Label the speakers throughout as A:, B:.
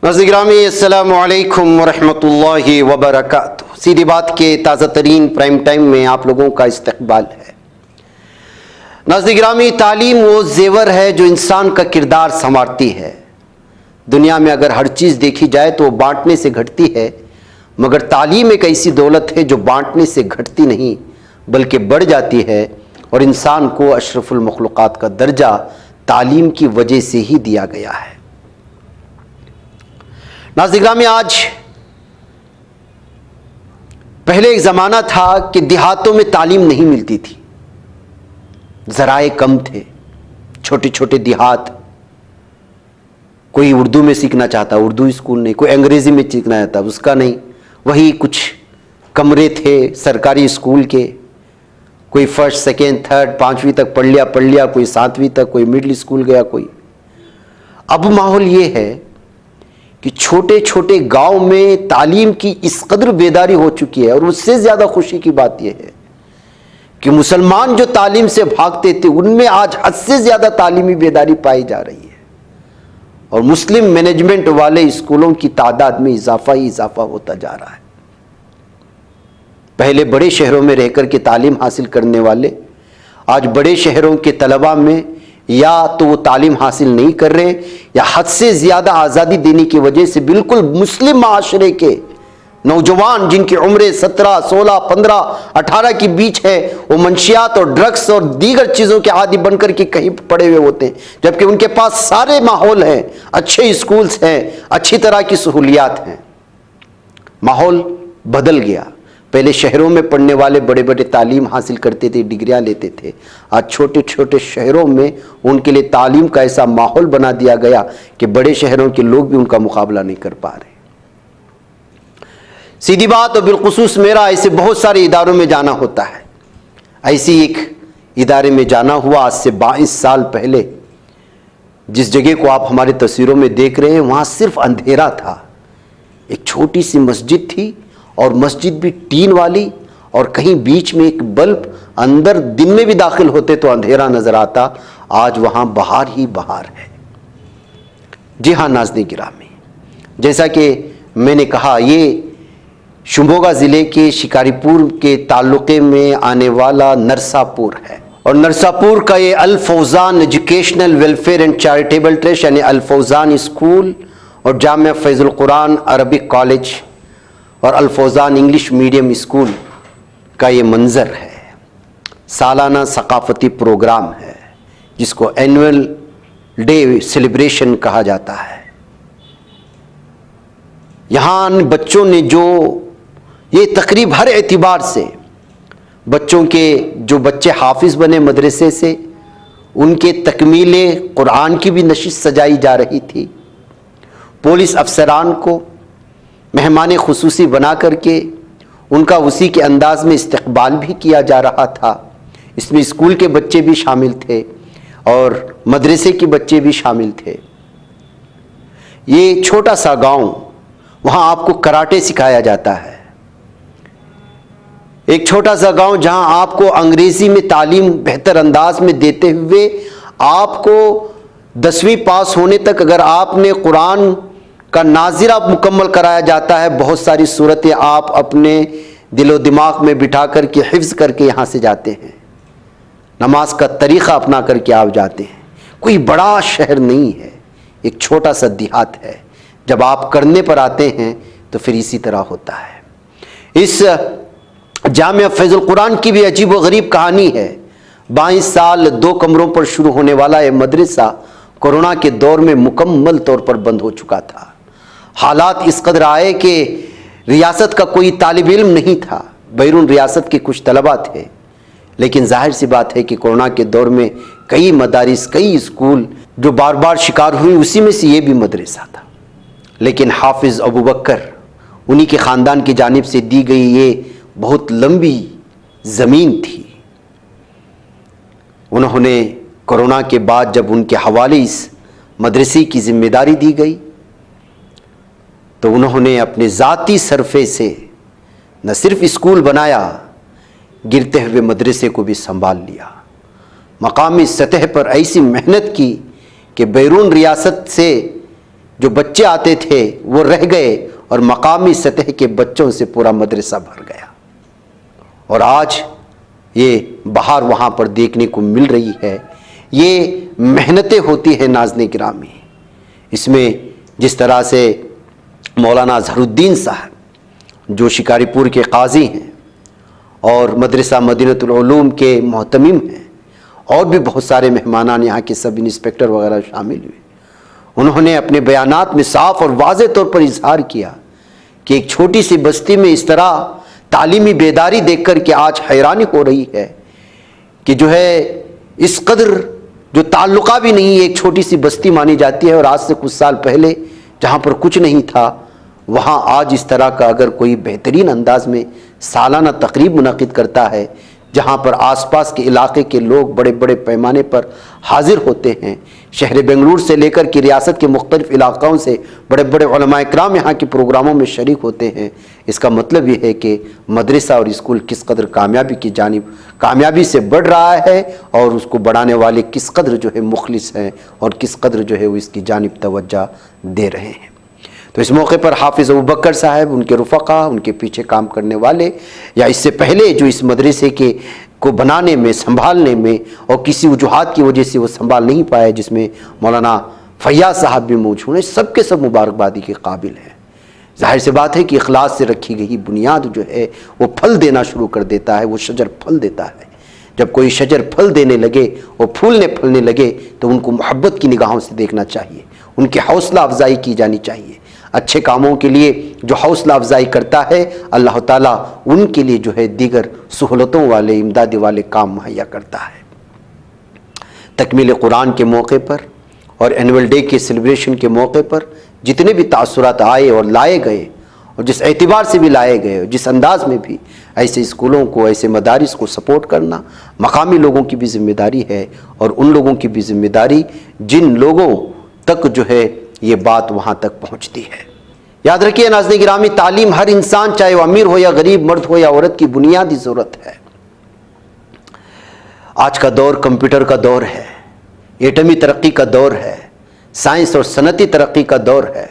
A: ناظرین گرامی السلام علیکم ورحمۃ اللہ وبرکاتہ۔ سیدھی بات کے تازہ ترین پرائم ٹائم میں آپ لوگوں کا استقبال ہے۔ ناظرین گرامی، تعلیم وہ زیور ہے جو انسان کا کردار سنوارتی ہے۔ دنیا میں اگر ہر چیز دیکھی جائے تو وہ بانٹنے سے گھٹتی ہے، مگر تعلیم ایک ایسی دولت ہے جو بانٹنے سے گھٹتی نہیں بلکہ بڑھ جاتی ہے، اور انسان کو اشرف المخلوقات کا درجہ تعلیم کی وجہ سے ہی دیا گیا ہے۔ ناظرین گرامی، آج پہلے ایک زمانہ تھا کہ دیہاتوں میں تعلیم نہیں ملتی تھی، ذرائع کم تھے، چھوٹے چھوٹے دیہات، کوئی اردو میں سیکھنا چاہتا اردو اسکول نہیں، کوئی انگریزی میں سیکھنا چاہتا اس کا نہیں، وہی کچھ کمرے تھے سرکاری اسکول کے، کوئی فرسٹ سیکنڈ تھرڈ پانچویں تک پڑھ لیا، کوئی ساتویں تک، کوئی مڈل اسکول گیا کوئی۔ اب ماحول یہ ہے کہ چھوٹے چھوٹے گاؤں میں تعلیم کی اس قدر بیداری ہو چکی ہے، اور اس سے زیادہ خوشی کی بات یہ ہے کہ مسلمان جو تعلیم سے بھاگتے تھے ان میں آج حد سے زیادہ تعلیمی بیداری پائی جا رہی ہے، اور مسلم مینجمنٹ والے اسکولوں کی تعداد میں اضافہ ہی اضافہ ہوتا جا رہا ہے۔ پہلے بڑے شہروں میں رہ کر کے تعلیم حاصل کرنے والے آج بڑے شہروں کے طلباء میں یا تو وہ تعلیم حاصل نہیں کر رہے، یا حد سے زیادہ آزادی دینے کی وجہ سے بالکل مسلم معاشرے کے نوجوان جن کی عمریں 17، 16، 15، 18 کے بیچ ہے، وہ منشیات اور ڈرگس اور دیگر چیزوں کے عادی بن کر کے کہیں پڑے ہوئے ہوتے ہیں، جبکہ ان کے پاس سارے ماحول ہیں، اچھے اسکولز ہیں، اچھی طرح کی سہولیات ہیں۔ ماحول بدل گیا۔ پہلے شہروں میں پڑھنے والے بڑے بڑے تعلیم حاصل کرتے تھے، ڈگریاں لیتے تھے، آج چھوٹے چھوٹے شہروں میں ان کے لیے تعلیم کا ایسا ماحول بنا دیا گیا کہ بڑے شہروں کے لوگ بھی ان کا مقابلہ نہیں کر پا رہے۔ سیدھی بات، اور بالخصوص میرا ایسے بہت سارے اداروں میں جانا ہوتا ہے۔ ایسی ایک ادارے میں جانا ہوا آج سے 22 سال پہلے، جس جگہ کو آپ ہماری تصویروں میں دیکھ رہے ہیں، وہاں صرف اندھیرا تھا۔ ایک چھوٹی سی مسجد تھی، اور مسجد بھی ٹین والی، اور کہیں بیچ میں ایک بلب، اندر دن میں بھی داخل ہوتے تو اندھیرا نظر آتا۔ آج وہاں بہار ہی بہار ہے۔ جی ہاں ناظرین گرامی، جیسا کہ میں نے کہا، یہ شموگا ضلع کے شکاری پور کے تعلقے میں آنے والا نرسا پور ہے، اور نرسا پور کا یہ Alfauzan educational welfare and charitable trust یعنی الفوزان اسکول اور جامعہ فیض القرآن عربک کالج اور الفوزان انگلش میڈیم اسکول کا یہ منظر ہے۔ سالانہ ثقافتی پروگرام ہے جس کو اینول ڈے سیلیبریشن کہا جاتا ہے۔ یہاں بچوں نے یہ تقریب ہر اعتبار سے بچوں کے جو بچے حافظ بنے مدرسے سے، ان کے تکمیل قرآن کی بھی نشست سجائی جا رہی تھی۔ پولیس افسران کو مہمان خصوصی بنا کر کے ان کا اسی کے انداز میں استقبال بھی کیا جا رہا تھا۔ اس میں اسکول کے بچے بھی شامل تھے اور مدرسے کے بچے بھی شامل تھے۔ یہ چھوٹا سا گاؤں، وہاں آپ کو کراٹے سکھایا جاتا ہے۔ ایک چھوٹا سا گاؤں جہاں آپ کو انگریزی میں تعلیم بہتر انداز میں دیتے ہوئے آپ کو 10ویں پاس ہونے تک اگر آپ نے قرآن کا ناظرہ مکمل کرایا جاتا ہے، بہت ساری صورتیں آپ اپنے دل و دماغ میں بٹھا کر کے حفظ کر کے یہاں سے جاتے ہیں، نماز کا طریقہ اپنا کر کے آپ جاتے ہیں۔ کوئی بڑا شہر نہیں ہے، ایک چھوٹا سا دیہات ہے۔ جب آپ کرنے پر آتے ہیں تو پھر اسی طرح ہوتا ہے۔ اس جامعہ فیض القرآن کی بھی عجیب و غریب کہانی ہے۔ 22 سال 2 کمروں پر شروع ہونے والا یہ مدرسہ کورونا کے دور میں مکمل طور پر بند ہو چکا تھا۔ حالات اس قدر آئے کہ ریاست کا کوئی طالب علم نہیں تھا، بیرون ریاست کے کچھ طلباء تھے، لیکن ظاہر سی بات ہے کہ کورونا کے دور میں کئی مدارس، کئی اسکول جو بار بار شکار ہوئی، اسی میں سے یہ بھی مدرسہ تھا۔ لیکن حافظ ابو بکر، انہی کے خاندان کی جانب سے دی گئی یہ بہت لمبی زمین تھی۔ انہوں نے کورونا کے بعد جب ان کے حوالے اس مدرسے کی ذمہ داری دی گئی تو انہوں نے اپنے ذاتی صرفے سے نہ صرف اسکول بنایا، گرتے ہوئے مدرسے کو بھی سنبھال لیا۔ مقامی سطح پر ایسی محنت کی کہ بیرون ریاست سے جو بچے آتے تھے وہ رہ گئے اور مقامی سطح کے بچوں سے پورا مدرسہ بھر گیا. اور آج یہ بہار وہاں پر دیکھنے کو مل رہی ہے. یہ محنتیں ہوتی ہیں ناظرین گرامی. اس میں جس طرح سے مولانا اظہر الدین صاحب جو شکاری پور کے قاضی ہیں اور مدرسہ مدینۃ العلوم کے محتمم ہیں, اور بھی بہت سارے مہمانان یہاں کے سب انسپیکٹر وغیرہ شامل ہوئے, انہوں نے اپنے بیانات میں صاف اور واضح طور پر اظہار کیا کہ ایک چھوٹی سی بستی میں اس طرح تعلیمی بیداری دیکھ کر کہ آج حیرانی ہو رہی ہے کہ جو ہے اس قدر جو تعلقہ بھی نہیں, ایک چھوٹی سی بستی مانی جاتی ہے, اور آج سے کچھ سال پہلے جہاں پر کچھ نہیں تھا وہاں آج اس طرح کا اگر کوئی بہترین انداز میں سالانہ تقریب منعقد کرتا ہے جہاں پر آس پاس کے علاقے کے لوگ بڑے بڑے پیمانے پر حاضر ہوتے ہیں, شہر بنگلور سے لے کر کے ریاست کے مختلف علاقوں سے بڑے بڑے علماء اکرام یہاں کے پروگراموں میں شریک ہوتے ہیں, اس کا مطلب یہ ہے کہ مدرسہ اور اسکول کس قدر کامیابی کی جانب کامیابی سے بڑھ رہا ہے, اور اس کو بڑھانے والے کس قدر جو ہے مخلص ہیں اور کس قدر جو ہے وہ اس کی جانب توجہ دے رہے ہیں. تو اس موقع پر حافظ ابوبکر صاحب, ان کے رفقا, ان کے پیچھے کام کرنے والے, یا اس سے پہلے جو اس مدرسے کے کو بنانے میں, سنبھالنے میں, اور کسی وجوہات کی وجہ سے وہ سنبھال نہیں پائے, جس میں مولانا فیاض صاحب بھی موجود ہیں, سب کے سب مبارکبادی کے قابل ہیں. ظاہر سی بات ہے کہ اخلاص سے رکھی گئی بنیاد جو ہے وہ پھل دینا شروع کر دیتا ہے, وہ شجر پھل دیتا ہے. جب کوئی شجر پھل دینے لگے اور پھولنے پھلنے لگے تو ان کو محبت کی نگاہوں سے دیکھنا چاہیے, ان کی حوصلہ افزائی کی جانی چاہیے. اچھے کاموں کے لیے جو حوصلہ افزائی کرتا ہے اللہ تعالیٰ ان کے لیے جو ہے دیگر سہولتوں والے, امدادی والے کام مہیا کرتا ہے. تکمیل قرآن کے موقع پر اور اینول ڈے کے سیلیبریشن کے موقع پر جتنے بھی تاثرات آئے اور لائے گئے, اور جس اعتبار سے بھی لائے گئے اور جس انداز میں بھی, ایسے اسکولوں کو, ایسے مدارس کو سپورٹ کرنا مقامی لوگوں کی بھی ذمہ داری ہے, اور ان لوگوں کی بھی ذمہ داری جن لوگوں تک جو ہے یہ بات وہاں تک پہنچتی ہے. یاد رکھیے ناظرین گرامی, تعلیم ہر انسان چاہے وہ امیر ہو یا غریب, مرد ہو یا عورت کی بنیادی ضرورت ہے. آج کا دور کمپیوٹر کا دور ہے, ایٹمی ترقی کا دور ہے, سائنس اور صنعتی ترقی کا دور ہے.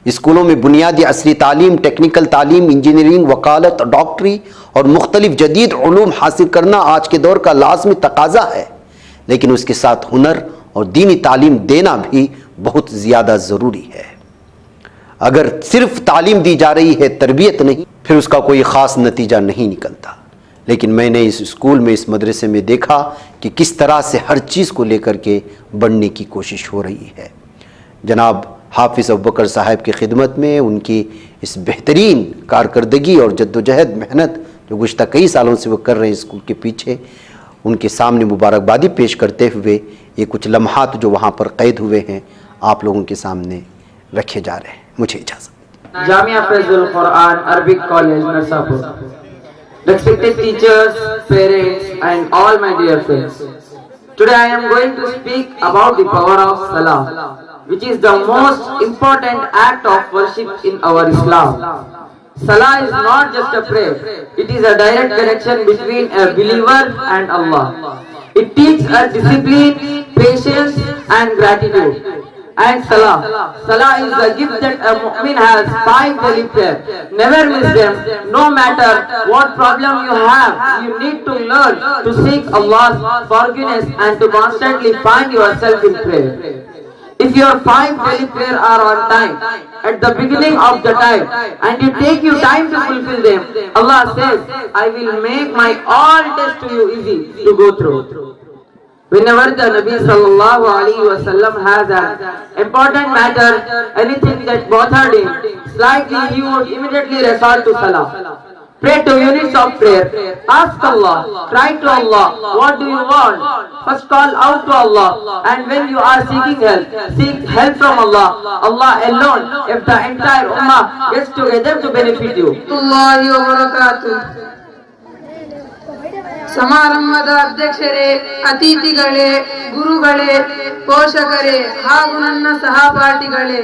A: اسکولوں میں بنیادی عصری تعلیم, ٹیکنیکل تعلیم, انجینئرنگ, وکالت, ڈاکٹری اور مختلف جدید علوم حاصل کرنا آج کے دور کا لازمی تقاضا ہے, لیکن اس کے ساتھ ہنر اور دینی تعلیم دینا بھی بہت زیادہ ضروری ہے. اگر صرف تعلیم دی جا رہی ہے, تربیت نہیں, پھر اس کا کوئی خاص نتیجہ نہیں نکلتا. لیکن میں نے اس اسکول میں, اس مدرسے میں دیکھا کہ کس طرح سے ہر چیز کو لے کر کے بڑھنے کی کوشش ہو رہی ہے. جناب حافظ ابوبکر صاحب کی خدمت میں ان کی اس بہترین کارکردگی اور جد و جہد محنت جو گزشتہ کئی سالوں سے وہ کر رہے ہیں اسکول کے پیچھے, ان کے سامنے مبارکبادی پیش کرتے ہوئے یہ کچھ لمحات جو وہاں پر قید ہوئے ہیں آپ لوگوں کے سامنے رکھے جا رہے ہیں. مجھے اجازت.
B: Jamia Fazlul Quran Arabic College Mirzapur. Respected teachers, parents and all my dear friends. Today I am going to speak about the power of Salah, which is the most important act of worship in our Islam. Salah is not just a prayer, it is a direct connection between a believer and Allah. It teaches us discipline, patience and gratitude. And Salah is the gift that a mu'min has 5 daily prayer. Never miss them. No matter what problem you have, you need to learn to seek Allah's forgiveness and to constantly find yourself in prayer. If your 5 daily prayer are on time, at the beginning of the time, and it take you time to fulfill them, Allah says, I will make my all tests to you easy to go through. Whenever the Nabi sallallahu alaihi wasallam has an important matter, anything that bothered him slightly, he would immediately resort to Salah. Pray 2 units of prayer. Ask Allah. Cry to Allah. What do you want? First call out to Allah. And when you are seeking help, seek help from Allah. Allah alone, if the entire ummah gets together to benefit you.
C: Allahi wa barakatuh. ಸಮಾರಂಭದ ಅಧ್ಯಕ್ಷರೇ, ಅತಿಥಿಗಳೇ, ಗುರುಗಳೇ, ಪೋಷಕರೇ ಹಾಗೂ ನನ್ನ ಸಹಪಾಠಿಗಳೇ,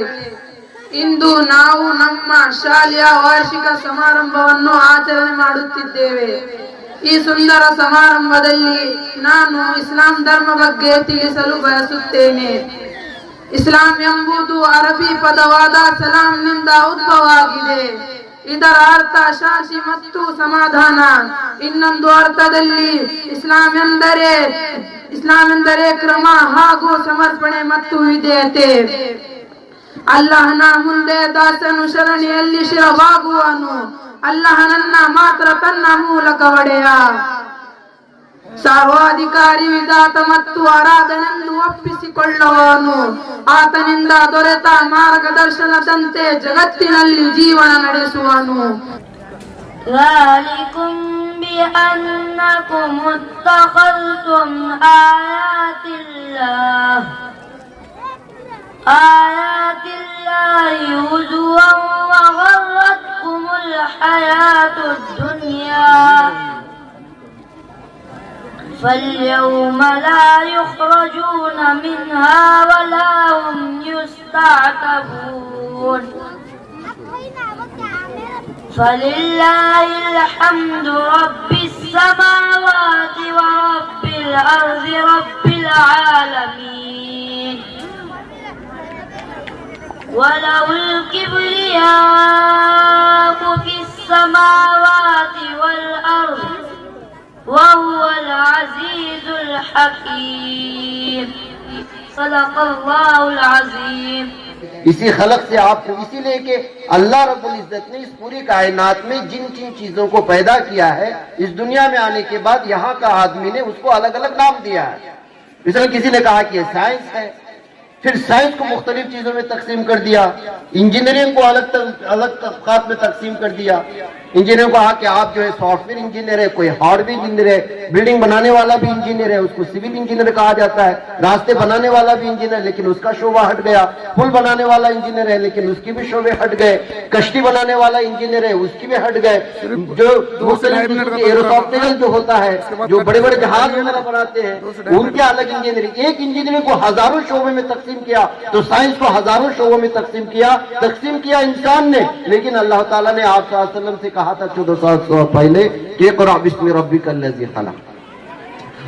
C: ಇಂದು ನಾವು ನಮ್ಮ ಶಾಲೆಯ ವಾರ್ಷಿಕ ಸಮಾರಂಭವನ್ನು ಆಚರಣೆ ಮಾಡುತ್ತಿದ್ದೇವೆ. ಈ ಸುಂದರ ಸಮಾರಂಭದಲ್ಲಿ ನಾನು ಇಸ್ಲಾಂ ಧರ್ಮ ಬಗ್ಗೆ ತಿಳಿಸಲು ಬಯಸುತ್ತೇನೆ. ಇಸ್ಲಾಂ ಎಂಬುದು ಅರಬಿ ಪದವಾದ ಸಲಾಂನಿಂದ ಉದ್ಭವವಾಗಿದೆ. ಇದರ ಅರ್ಥ ಶಾಂತಿ ಮತ್ತು ಸಮಾಧಾನ. ಇನ್ನೊಂದು ಅರ್ಥದಲ್ಲಿ ಇಸ್ಲಾಂ ಎಂದರೆ ಕ್ರಮ ಹಾಗೂ ಸಮರ್ಪಣೆ ಮತ್ತು ವಿಧೇಯತೆ. ಅಲ್ಲಾಹನ ಮುಂದೆ ದಾಸನು ಶರಣಿಯಲ್ಲಿ ಶಿರವಾಗುವನು. ಅಲ್ಲಾಹನನ್ನ ಮಾತ್ರ ತನ್ನ ಮೂಲಕ ಒಡೆಯ. ಸರ್ವಾಧಿಕಾರಿ ವಿಧಾತ ಮತ್ತು ಆರಾಧನೆಯನ್ನು ಒಪ್ಪಿಸಿಕೊಳ್ಳುವವನು. ಆತನಿಂದ ದೊರೆತ ಮಾರ್ಗದರ್ಶನದಂತೆ ಜಗತ್ತಿನಲ್ಲಿ ಜೀವನ ನಡೆಸುವನು.
D: ذلكم بأنكم اتخذتم آيات الله هزوا وغرتكم الحياة الدنيا فاليوم لا يخرجون منها ولا هم يستعتبون فلله الحمد رب السماوات ورب الأرض رب العالمين وله الكبرياء في السماوات والأرض وهو العزيز الحكيم صدق الله العظيم.
A: اسی خلق سے آپ کو اسی لیے کہ اللہ رب العزت نے اس پوری کائنات میں جن جن چیزوں کو پیدا کیا ہے اس دنیا میں آنے کے بعد یہاں کا آدمی نے اس کو الگ الگ نام دیا ہے. اس میں کسی نے کہا کہ یہ سائنس ہے، پھر سائنس کو مختلف چیزوں میں تقسیم کر دیا، انجینئرنگ کو الگ طبقات میں تقسیم کر دیا. انجینئر کو کہا کہ آپ جو ہے سافٹ ویئر انجینئر ہے، کوئی ہارڈ ویئر انجینئر ہے، بلڈنگ بنانے والا بھی انجینئر ہے، اس کو سول انجینئر کہا جاتا ہے. راستے بنانے والا بھی انجینئر لیکن اس کا شعبہ ہٹ گیا. پل بنانے والا انجینئر ہے لیکن اس کی بھی شعبے ہٹ گئے. کشتی بنانے والا انجینئر ہے، اس کی بھی ہٹ گئے. جو ایروسافٹویئر جو ہوتا ہے، جو بڑے بڑے جہاز وغیرہ بناتے ہیں، ان کے الگ انجینئرنگ. ایک انجینئرنگ کو ہزاروں شعبے میں تقسیم کیا تو سائنس کو ہزاروں شعبوں میں تقسیم کیا انسان نے. لیکن اللہ تعالیٰ نے آپ صلی اللہ علیہ وسلم سے کہا تھا 1400 سال پہلے کہ اقرأ باسم ربک الذی خلق.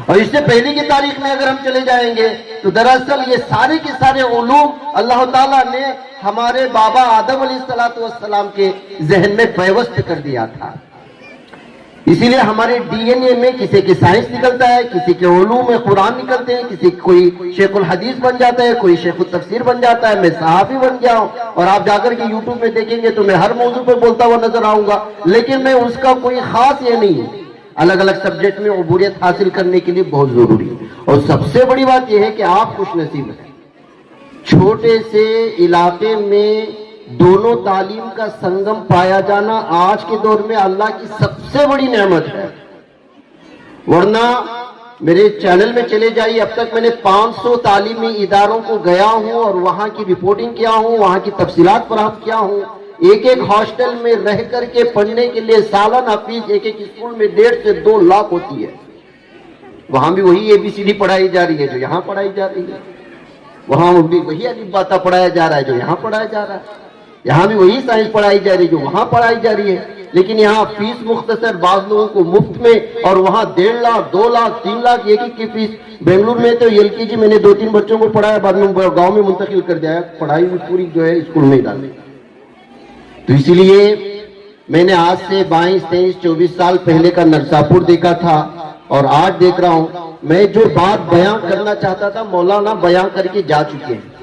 A: اور اس سے پہلے کی تاریخ میں اگر ہم چلے جائیں گے تو دراصل یہ سارے کے سارے علوم اللہ تعالیٰ نے ہمارے بابا آدم علیہ السلام کے ذہن میں پیوست کر دیا تھا. اسی لیے ہمارے ڈی این اے میں کسی کے سائنس نکلتا ہے، کسی کے علوم میں قرآن نکلتے ہیں، کسی کوئی شیخ الحدیث بن جاتا ہے، کوئی شیخ التفسیر بن جاتا ہے. میں صحافی بن گیا ہوں اور آپ جا کر کے یوٹیوب میں دیکھیں گے تو میں ہر موضوع پہ بولتا ہوا نظر آؤں گا، لیکن میں اس کا کوئی خاص یہ نہیں ہے. الگ الگ سبجیکٹ میں عبوریت حاصل کرنے کے لیے بہت ضروری ہے. اور سب سے بڑی بات یہ ہے کہ آپ خوش نصیب ہیں. چھوٹے سے علاقے میں دونوں تعلیم کا سنگم پایا جانا آج کے دور میں اللہ کی سب سے بڑی نعمت ہے. ورنہ میرے چینل میں چلے جائیے، اب تک میں نے 500 تعلیمی اداروں کو گیا ہوں اور وہاں کی رپورٹنگ کیا ہوں، وہاں کی تفصیلات فراہم کیا ہوں. ایک ایک ہاسٹل میں رہ کر کے پڑھنے کے لیے سالانہ فیس ایک ایک اسکول میں 1.5 سے 2 لاکھ ہوتی ہے. وہاں بھی وہی ABCD پڑھائی جا رہی ہے جو یہاں پڑھائی جا رہی ہے، وہاں بھی وہی الف باتا پڑھایا جا رہا ہے جو یہاں پڑھایا جا رہا ہے، یہاں بھی وہی سائنس پڑھائی جا رہی ہے جو وہاں پڑھائی جا رہی ہے. لیکن یہاں فیس مختصر، بعض لوگوں کو مفت میں، اور وہاں 1.5 لاکھ 2 لاکھ 3 لاکھ ایک ایک کی فیس. بنگلور میں تو LKG میں نے 2-3 بچوں کو پڑھایا، بعد میں گاؤں میں منتقل کر دیا. پڑھائی بھی پوری جو ہے اسکول میں ہی ڈالی. تو اسی لیے میں نے آج سے 22, 23, 24 سال پہلے کا نرساپور دیکھا تھا اور آج دیکھ رہا ہوں. میں جو بات بیان کرنا چاہتا تھا مولانا بیان کر کے جا چکے ہیں.